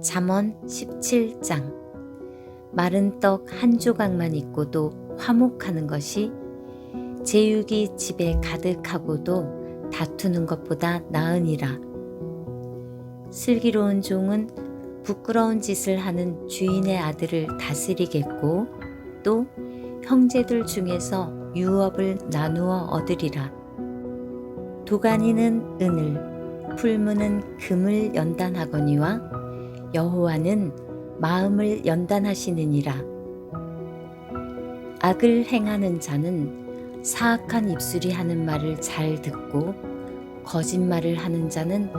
잠언 17장. 마른 떡 한 조각만 있고도 화목하는 것이 제육이 집에 가득하고도 다투는 것보다 나으니라. 슬기로운 종은 부끄러운 짓을 하는 주인의 아들을 다스리겠고 또 형제들 중에서 유업을 나누어 얻으리라. 도가니는 은을, 풀무는 금을 연단하거니와 여호와는 마음을 연단하시느니라. 악을 행하는 자는 사악한 입술이 하는 말을 잘 듣고 거짓말을 하는 자는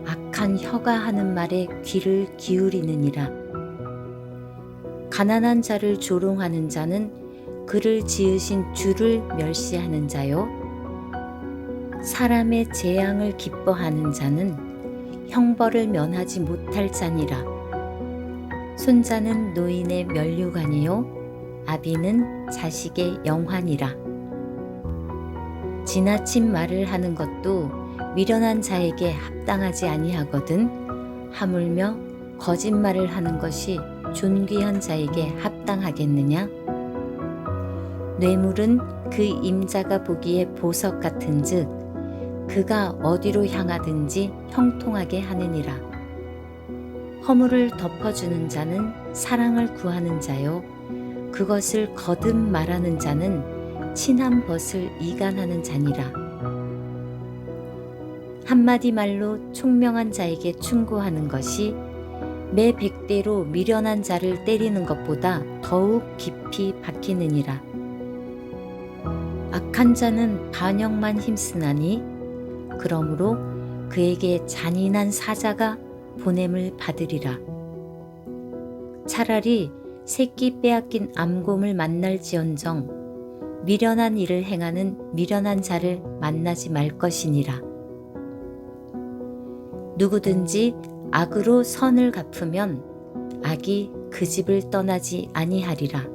악한 혀가 하는 말에 귀를 기울이느니라. 가난한 자를 조롱하는 자는 그를 지으신 주를 멸시하는 자요. 사람의 재앙을 기뻐하는 자는 형벌을 면하지 못할 자니라. 손자는 노인의 면류관이요 아비는 자식의 영환이라. 지나친 말을 하는 것도 미련한 자에게 합당하지 아니하거든 하물며 거짓말을 하는 것이 존귀한 자에게 합당하겠느냐? 뇌물은 그 임자가 보기에 보석 같은즉 그가 어디로 향하든지 형통하게 하느니라. 허물을 덮어주는 자는 사랑을 구하는 자요 그것을 거듭 말하는 자는 친한 벗을 이간하는 자니라. 한마디 말로 총명한 자에게 충고하는 것이 매 100대로 미련한 자를 때리는 것보다 더욱 깊이 박히느니라. 악한 자는 반역만 힘쓰나니 그러므로 그에게 잔인한 사자가 보냄을 받으리라. 차라리 새끼 빼앗긴 암곰을 만날지언정 미련한 일을 행하는 미련한 자를 만나지 말 것이니라. 누구든지 악으로 선을 갚으면 악이 그 집을 떠나지 아니하리라.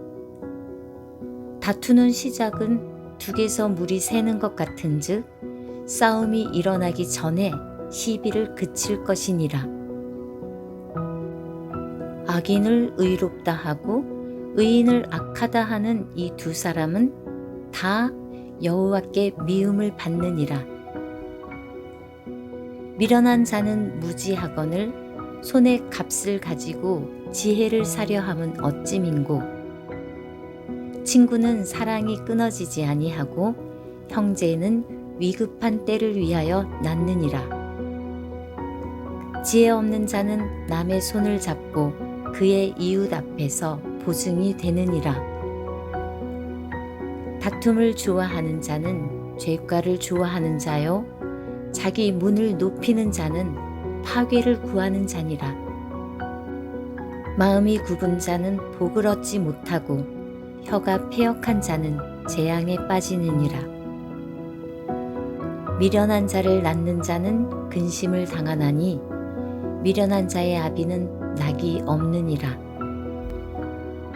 다투는 시작은 둑에서 물이 새는 것 같은즉 싸움이 일어나기 전에 시비를 그칠 것이니라. 악인을 의롭다 하고 의인을 악하다 하는 이 두 사람은 다 여호와께 미움을 받느니라. 미련한 자는 무지하거늘 손에 값을 가지고 지혜를 사려 함은 어찌민고. 친구는 사랑이 끊어지지 아니하고 형제는 위급한 때를 위하여 낳느니라. 지혜 없는 자는 남의 손을 잡고 그의 이웃 앞에서 보증이 되느니라. 다툼을 좋아하는 자는 죄과를 좋아하는 자요 자기 문을 높이는 자는 파괴를 구하는 자니라. 마음이 굽은 자는 복을 얻지 못하고 혀가 패역한 자는 재앙에 빠지느니라. 미련한 자를 낳는 자는 근심을 당하나니 미련한 자의 아비는 낙이 없느니라.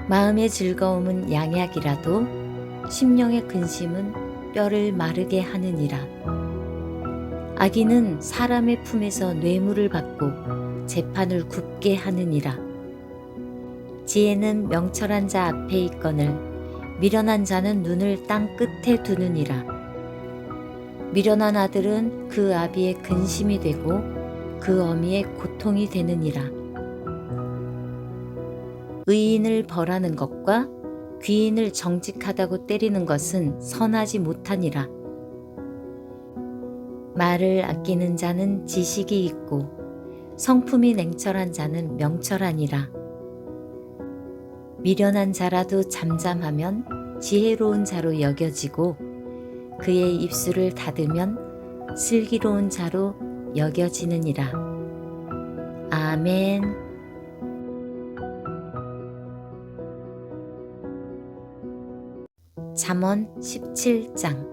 마음의 즐거움은 양약이라도 심령의 근심은 뼈를 마르게 하느니라. 악인은 사람의 품에서 뇌물을 받고 재판을 굽게 하느니라. 지혜는 명철한 자 앞에 있거늘 미련한 자는 눈을 땅 끝에 두느니라. 미련한 아들은 그 아비의 근심이 되고 그 어미의 고통이 되느니라. 의인을 벌하는 것과 귀인을 정직하다고 때리는 것은 선하지 못하니라. 말을 아끼는 자는 지식이 있고 성품이 냉철한 자는 명철하니라. 미련한 자라도 잠잠하면 지혜로운 자로 여겨지고 그의 입술을 닫으면 슬기로운 자로 여겨지느니라. 아멘. 잠언 17장.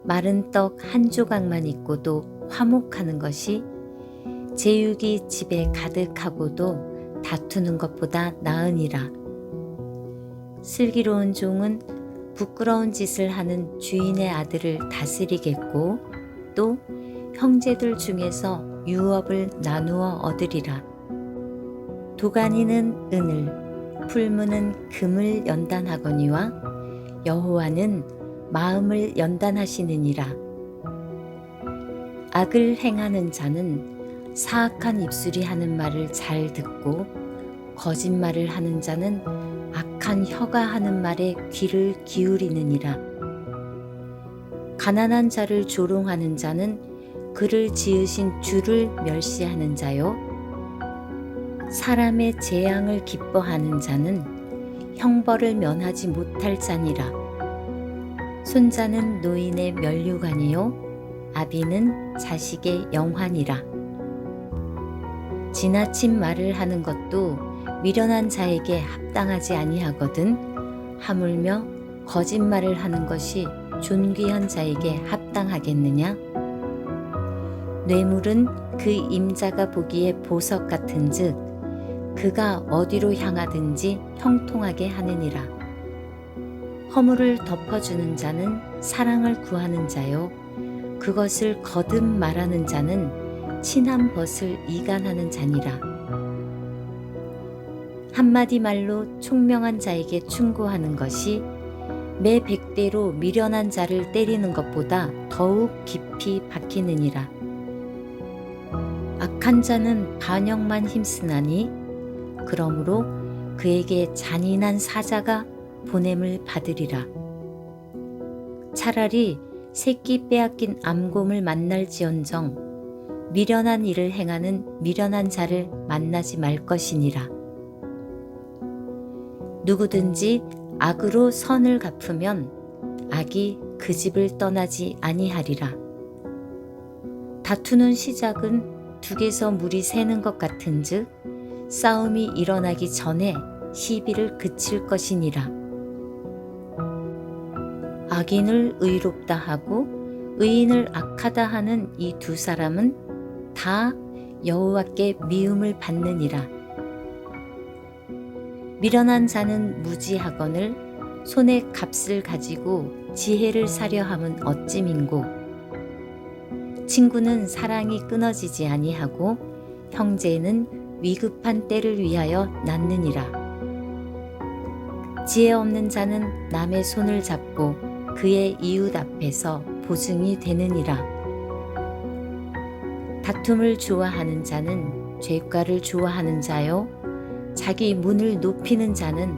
마른 떡 한 조각만 있고도 화목하는 것이 제육이 집에 가득하고도 다투는 것보다 나으니라. 슬기로운 종은 부끄러운 짓을 하는 주인의 아들을 다스리겠고 또 형제들 중에서 유업을 나누어 얻으리라. 도가니는 은을, 풀무는 금을 연단하거니와 여호와는 마음을 연단하시느니라. 악을 행하는 자는 사악한 입술이 하는 말을 잘 듣고 거짓말을 하는 자는 악한 혀가 하는 말에 귀를 기울이느니라. 가난한 자를 조롱하는 자는 그를 지으신 주를 멸시하는 자요. 사람의 재앙을 기뻐하는 자는 형벌을 면하지 못할 자니라. 손자는 노인의 면류관이요 아비는 자식의 영환이라. 지나친 말을 하는 것도 미련한 자에게 합당하지 아니하거든 하물며 거짓말을 하는 것이 존귀한 자에게 합당하겠느냐? 뇌물은 그 임자가 보기에 보석 같은즉 그가 어디로 향하든지 형통하게 하느니라. 허물을 덮어주는 자는 사랑을 구하는 자요 그것을 거듭 말하는 자는 친한 벗을 이간하는 자니라. 한마디 말로 총명한 자에게 충고하는 것이 매 100대로 미련한 자를 때리는 것보다 더욱 깊이 박히느니라. 악한 자는 반역만 힘쓰나니 그러므로 그에게 잔인한 사자가 보냄을 받으리라. 차라리 새끼 빼앗긴 암곰을 만날지언정 미련한 일을 행하는 미련한 자를 만나지 말 것이니라. 누구든지 악으로 선을 갚으면 악이 그 집을 떠나지 아니하리라. 다투는 시작은 둑에서 물이 새는 것 같은즉 싸움이 일어나기 전에 시비를 그칠 것이니라. 악인을 의롭다 하고 의인을 악하다 하는 이 두 사람은 다 여호와께 미움을 받느니라. 미련한 자는 무지하거늘 손에 값을 가지고 지혜를 사려 함은 어찌민고. 친구는 사랑이 끊어지지 아니하고 형제는 위급한 때를 위하여 낳느니라. 지혜 없는 자는 남의 손을 잡고 그의 이웃 앞에서 보증이 되느니라. 다툼을 좋아하는 자는 죄과를 좋아하는 자요 자기 문을 높이는 자는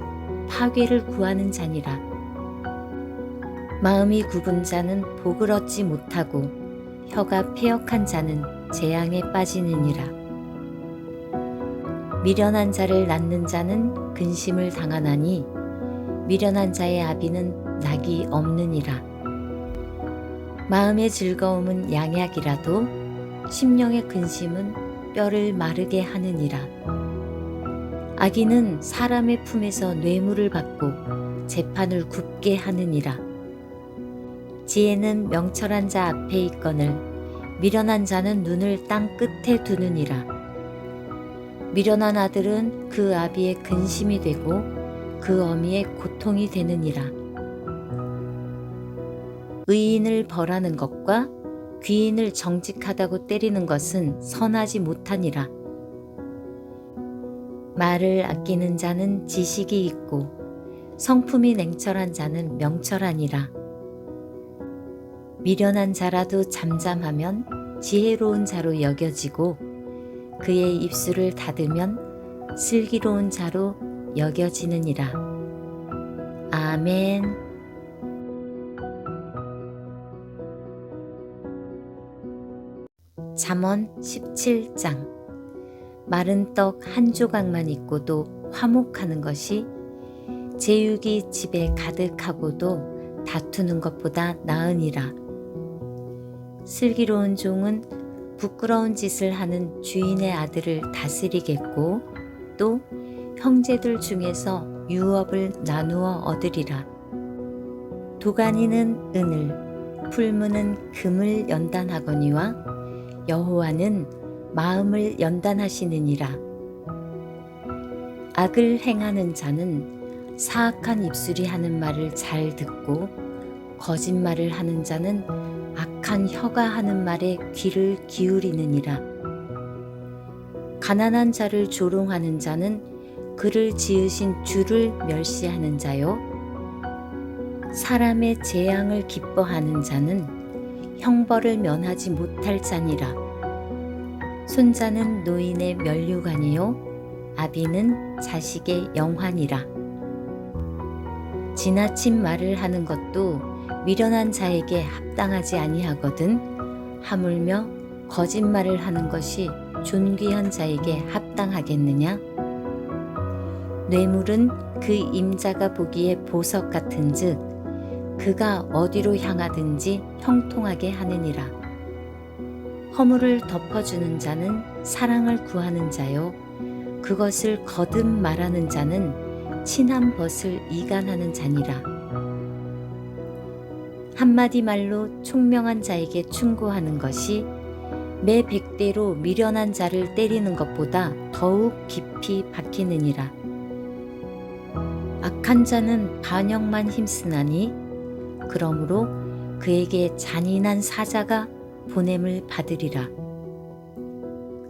파괴를 구하는 자니라. 마음이 굽은 자는 복을 얻지 못하고 혀가 패역한 자는 재앙에 빠지느니라. 미련한 자를 낳는 자는 근심을 당하나니 미련한 자의 아비는 낙이 없느니라. 마음의 즐거움은 양약이라도 심령의 근심은 뼈를 마르게 하느니라. 악인은 사람의 품에서 뇌물을 받고 재판을 굽게 하느니라. 지혜는 명철한 자 앞에 있거늘 미련한 자는 눈을 땅 끝에 두느니라. 미련한 아들은 그 아비의 근심이 되고 그 어미의 고통이 되느니라. 의인을 벌하는 것과 귀인을 정직하다고 때리는 것은 선하지 못하니라. 말을 아끼는 자는 지식이 있고 성품이 냉철한 자는 명철하니라. 미련한 자라도 잠잠하면 지혜로운 자로 여겨지고 그의 입술을 닫으면 슬기로운 자로 여겨지느니라. 아멘. 잠언 17장. 마른 떡 한 조각만 있고도 화목하는 것이 제육이 집에 가득하고도 다투는 것보다 나으니라. 슬기로운 종은 부끄러운 짓을 하는 주인의 아들을 다스리겠고 또 형제들 중에서 유업을 나누어 얻으리라. 도가니는 은을, 풀무는 금을 연단하거니와 여호와는 마음을 연단하시느니라. 악을 행하는 자는 사악한 입술이 하는 말을 잘 듣고 거짓말을 하는 자는 악한 혀가 하는 말에 귀를 기울이느니라. 가난한 자를 조롱하는 자는 그를 지으신 주를 멸시하는 자요. 사람의 재앙을 기뻐하는 자는 형벌을 면하지 못할 자니라. 손자는 노인의 면류관이요 아비는 자식의 영환이라. 지나친 말을 하는 것도 미련한 자에게 합당하지 아니하거든 하물며 거짓말을 하는 것이 존귀한 자에게 합당하겠느냐? 뇌물은 그 임자가 보기에 보석 같은즉 그가 어디로 향하든지 형통하게 하느니라. 허물을 덮어주는 자는 사랑을 구하는 자요 그것을 거듭 말하는 자는 친한 벗을 이간하는 자니라. 한마디 말로 총명한 자에게 충고하는 것이 매 100대로 미련한 자를 때리는 것보다 더욱 깊이 박히느니라. 악한 자는 반역만 힘쓰나니 그러므로 그에게 잔인한 사자가 보냄을 받으리라.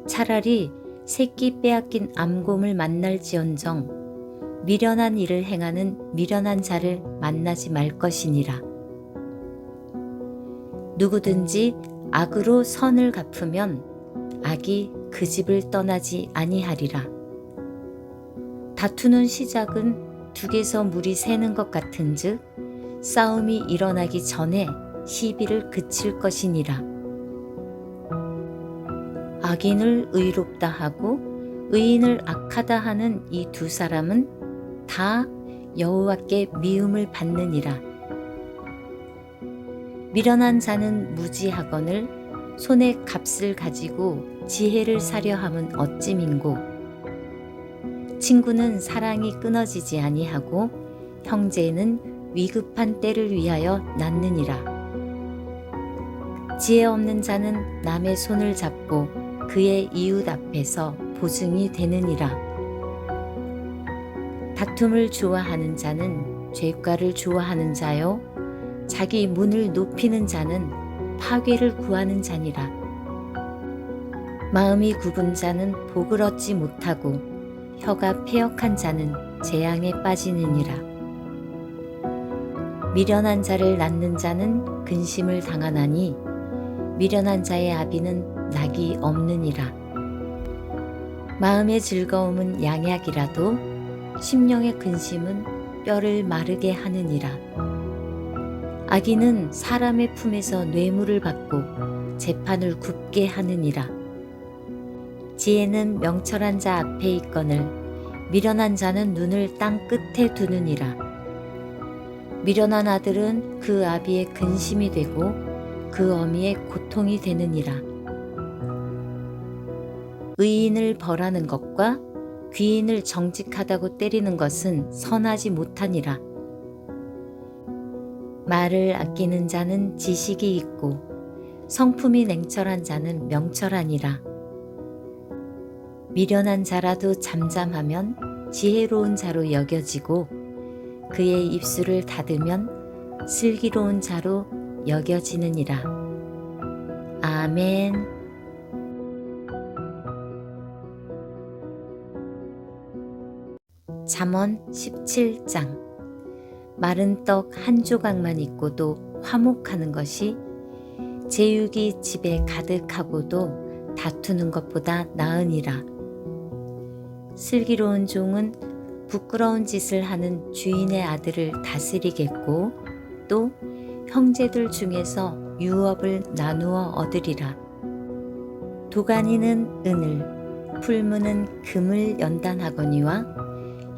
차라리 새끼 빼앗긴 암곰을 만날지언정 미련한 일을 행하는 미련한 자를 만나지 말 것이니라. 누구든지 악으로 선을 갚으면 악이 그 집을 떠나지 아니하리라. 다투는 시작은 둑에서 물이 새는 것 같은즉 싸움이 일어나기 전에 시비를 그칠 것이니라. 악인을 의롭다 하고 의인을 악하다 하는 이 두 사람은 다 여호와께 미움을 받느니라. 미련한 자는 무지하거늘 손에 값을 가지고 지혜를 사려 함은 어찌민고. 친구는 사랑이 끊어지지 아니하고 형제는 위급한 때를 위하여 낳느니라. 지혜 없는 자는 남의 손을 잡고 그의 이웃 앞에서 보증이 되느니라. 다툼을 좋아하는 자는 죄과를 좋아하는 자요 자기 문을 높이는 자는 파괴를 구하는 자니라. 마음이 굽은 자는 복을 얻지 못하고 혀가 패역한 자는 재앙에 빠지느니라. 미련한 자를 낳는 자는 근심을 당하나니 미련한 자의 아비는 낙이 없느니라. 마음의 즐거움은 양약이라도 심령의 근심은 뼈를 마르게 하느니라. 악인은 사람의 품에서 뇌물을 받고 재판을 굽게 하느니라. 지혜는 명철한 자 앞에 있거늘 미련한 자는 눈을 땅 끝에 두느니라. 미련한 아들은 그 아비의 근심이 되고 그 어미의 고통이 되느니라. 의인을 벌하는 것과 귀인을 정직하다고 때리는 것은 선하지 못하니라. 말을 아끼는 자는 지식이 있고 성품이 냉철한 자는 명철하니라. 미련한 자라도 잠잠하면 지혜로운 자로 여겨지고 그의 입술을 닫으면 슬기로운 자로 여겨지느니라. 아멘. 잠언 17장. 마른 떡 한 조각만 있고도 화목하는 것이 제육이 집에 가득하고도 다투는 것보다 나으니라. 슬기로운 종은 부끄러운 짓을 하는 주인의 아들을 다스리겠고 또 형제들 중에서 유업을 나누어 얻으리라. 도가니는 은을, 풀무는 금을 연단하거니와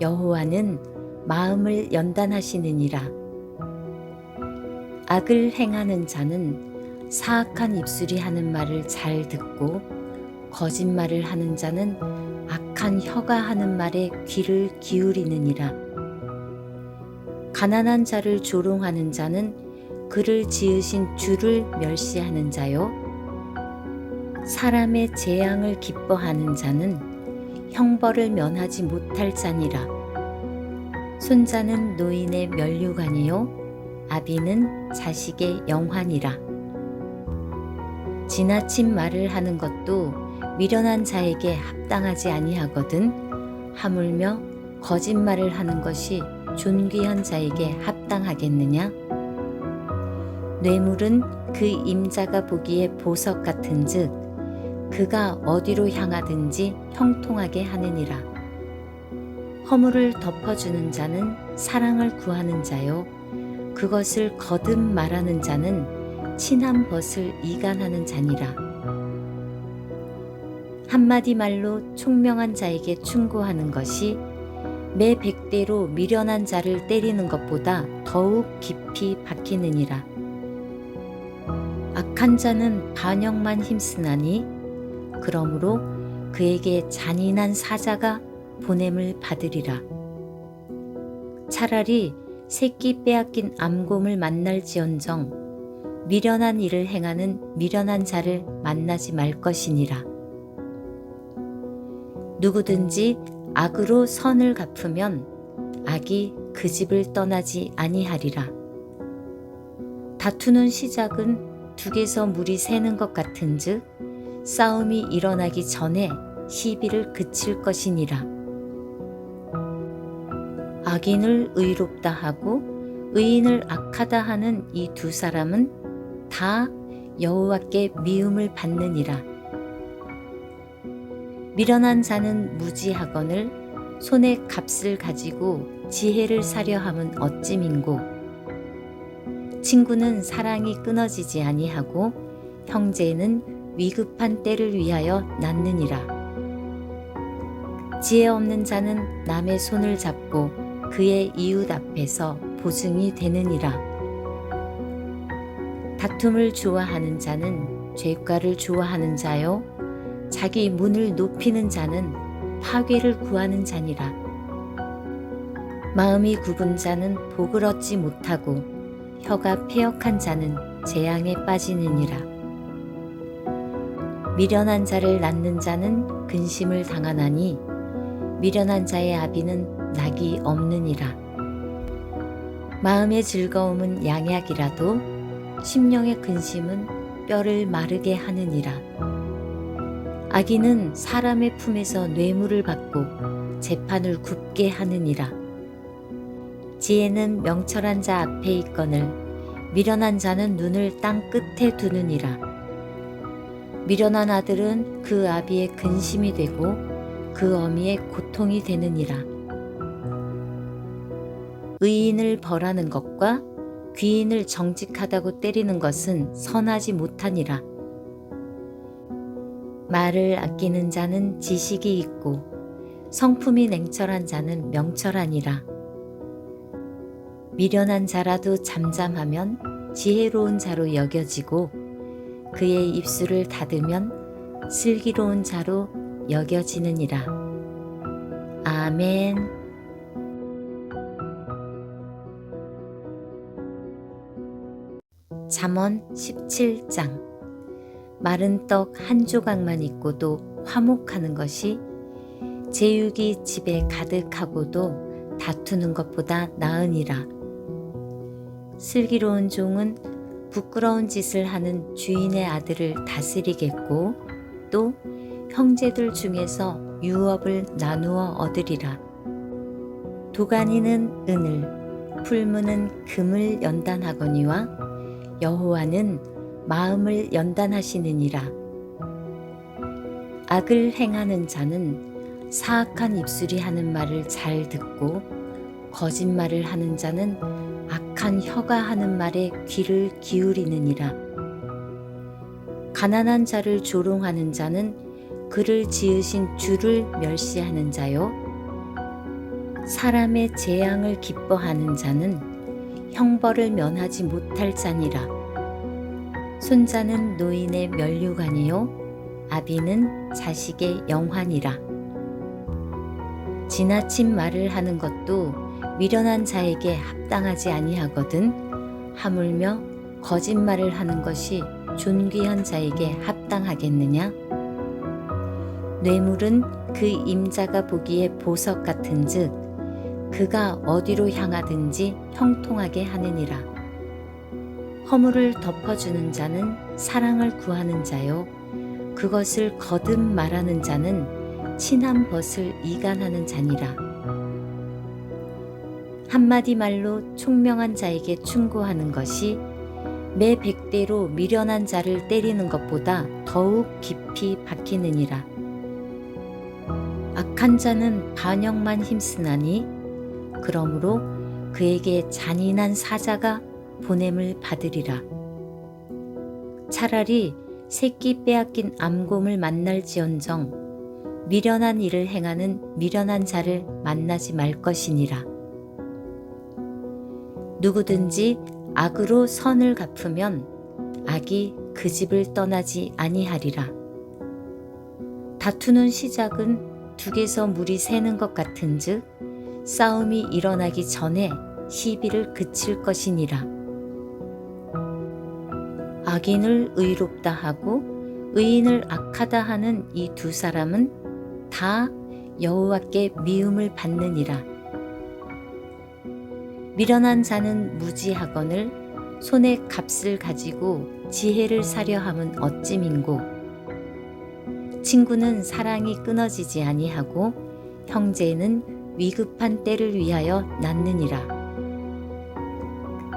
여호와는 마음을 연단하시느니라. 악을 행하는 자는 사악한 입술이 하는 말을 잘 듣고 거짓말을 하는 자는 악한 혀가 하는 말에 귀를 기울이느니라. 가난한 자를 조롱하는 자는 그를 지으신 주를 멸시하는 자요 사람의 재앙을 기뻐하는 자는 형벌을 면하지 못할 자니라. 손자는 노인의 면류관이요 아비는 자식의 영환이라. 지나친 말을 하는 것도 미련한 자에게 합당하지 아니하거든 하물며 거짓말을 하는 것이 존귀한 자에게 합당하겠느냐? 뇌물은 그 임자가 보기에 보석 같은즉 그가 어디로 향하든지 형통하게 하느니라. 허물을 덮어주는 자는 사랑을 구하는 자요 그것을 거듭 말하는 자는 친한 벗을 이간하는 자니라. 한마디 말로 총명한 자에게 충고하는 것이 매 100대로 미련한 자를 때리는 것보다 더욱 깊이 박히느니라. 악한 자는 반역만 힘쓰나니 그러므로 그에게 잔인한 사자가 보냄을 받으리라. 차라리 새끼 빼앗긴 암곰을 만날지언정 미련한 일을 행하는 미련한 자를 만나지 말 것이니라. 누구든지 악으로 선을 갚으면 악이 그 집을 떠나지 아니하리라. 다투는 시작은 둑에서 물이 새는 것 같은즉 싸움이 일어나기 전에 시비를 그칠 것이니라. 악인을 의롭다 하고 의인을 악하다 하는 이 두 사람은 다 여호와께 미움을 받느니라. 미련한 자는 무지하거늘 손에 값을 가지고 지혜를 사려 함은 어찌민고. 친구는 사랑이 끊어지지 아니하고 형제는 위급한 때를 위하여 낳느니라. 지혜 없는 자는 남의 손을 잡고 그의 이웃 앞에서 보증이 되느니라. 다툼을 좋아하는 자는 죄과를 좋아하는 자요 자기 문을 높이는 자는 파괴를 구하는 자니라. 마음이 굽은 자는 복을 얻지 못하고 혀가 패역한 자는 재앙에 빠지느니라. 미련한 자를 낳는 자는 근심을 당하나니 미련한 자의 아비는 낙이 없느니라. 마음의 즐거움은 양약이라도 심령의 근심은 뼈를 마르게 하느니라. 악인은 사람의 품에서 뇌물을 받고 재판을 굽게 하느니라. 지혜는 명철한 자 앞에 있거늘 미련한 자는 눈을 땅 끝에 두느니라. 미련한 아들은 그 아비의 근심이 되고 그 어미의 고통이 되느니라. 의인을 벌하는 것과 귀인을 정직하다고 때리는 것은 선하지 못하니라. 말을 아끼는 자는 지식이 있고 성품이 냉철한 자는 명철하니라. 미련한 자라도 잠잠하면 지혜로운 자로 여겨지고 그의 입술을 닫으면 슬기로운 자로 여겨지느니라. 아멘. 잠언 17장. 마른 떡 한 조각만 있고도 화목하는 것이 제육이 집에 가득하고도 다투는 것보다 나으니라. 슬기로운 종은 부끄러운 짓을 하는 주인의 아들을 다스리겠고 또 형제들 중에서 유업을 나누어 얻으리라. 도가니는 은을, 풀무는 금을 연단하거니와 여호와는 마음을 연단하시느니라. 악을 행하는 자는 사악한 입술이 하는 말을 잘 듣고 거짓말을 하는 자는 악한 혀가 하는 말에 귀를 기울이느니라. 가난한 자를 조롱하는 자는 그를 지으신 주를 멸시하는 자요 사람의 재앙을 기뻐하는 자는 형벌을 면하지 못할 자니라. 손자는 노인의 면류관이요 아비는 자식의 영환이라. 지나친 말을 하는 것도 미련한 자에게 합당하지 아니하거든 하물며 거짓말을 하는 것이 존귀한 자에게 합당하겠느냐? 뇌물은 그 임자가 보기에 보석 같은즉 그가 어디로 향하든지 형통하게 하느니라. 허물을 덮어주는 자는 사랑을 구하는 자요 그것을 거듭 말하는 자는 친한 벗을 이간하는 자니라. 한마디 말로 총명한 자에게 충고하는 것이 매 100대로 미련한 자를 때리는 것보다 더욱 깊이 박히느니라. 악한 자는 반역만 힘쓰나니 그러므로 그에게 잔인한 사자가 보냄을 받으리라. 차라리 새끼 빼앗긴 암곰을 만날지언정 미련한 일을 행하는 미련한 자를 만나지 말 것이니라. 누구든지 악으로 선을 갚으면 악이 그 집을 떠나지 아니하리라. 다투는 시작은 둑에서 물이 새는 것 같은즉 싸움이 일어나기 전에 시비를 그칠 것이니라. 악인을 의롭다 하고 의인을 악하다 하는 이 두 사람은 다 여호와께 미움을 받느니라. 미련한 자는 무지하거늘 손에 값을 가지고 지혜를 사려 함은 어찌민고. 친구는 사랑이 끊어지지 아니하고 형제는 위급한 때를 위하여 낳느니라.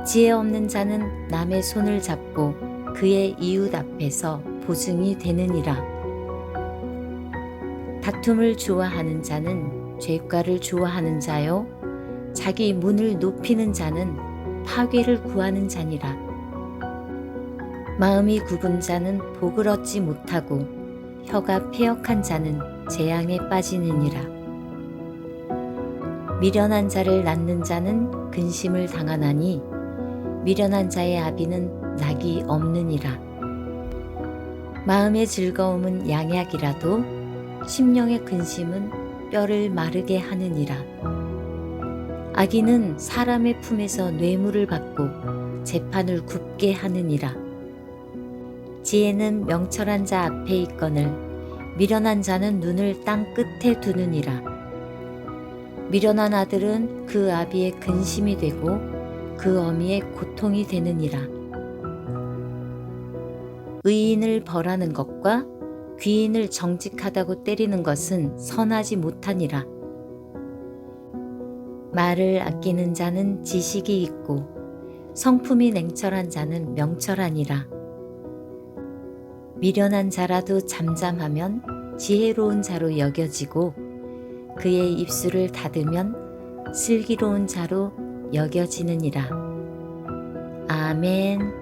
지혜 없는 자는 남의 손을 잡고 그의 이웃 앞에서 보증이 되느니라. 다툼을 좋아하는 자는 죄과를 좋아하는 자요 자기 문을 높이는 자는 파괴를 구하는 자니라. 마음이 굽은 자는 복을 얻지 못하고 혀가 패역한 자는 재앙에 빠지느니라. 미련한 자를 낳는 자는 근심을 당하나니 미련한 자의 아비는 낙이 없느니라. 마음의 즐거움은 양약이라도 심령의 근심은 뼈를 마르게 하느니라. 악인은 사람의 품에서 뇌물을 받고 재판을 굽게 하느니라. 지혜는 명철한 자 앞에 있거늘 미련한 자는 눈을 땅 끝에 두느니라. 미련한 아들은 그 아비의 근심이 되고 그 어미의 고통이 되느니라. 의인을 벌하는 것과 귀인을 정직하다고 때리는 것은 선하지 못하니라. 말을 아끼는 자는 지식이 있고 성품이 냉철한 자는 명철하니라. 미련한 자라도 잠잠하면 지혜로운 자로 여겨지고 그의 입술을 닫으면 슬기로운 자로 여겨지느니라. 아멘.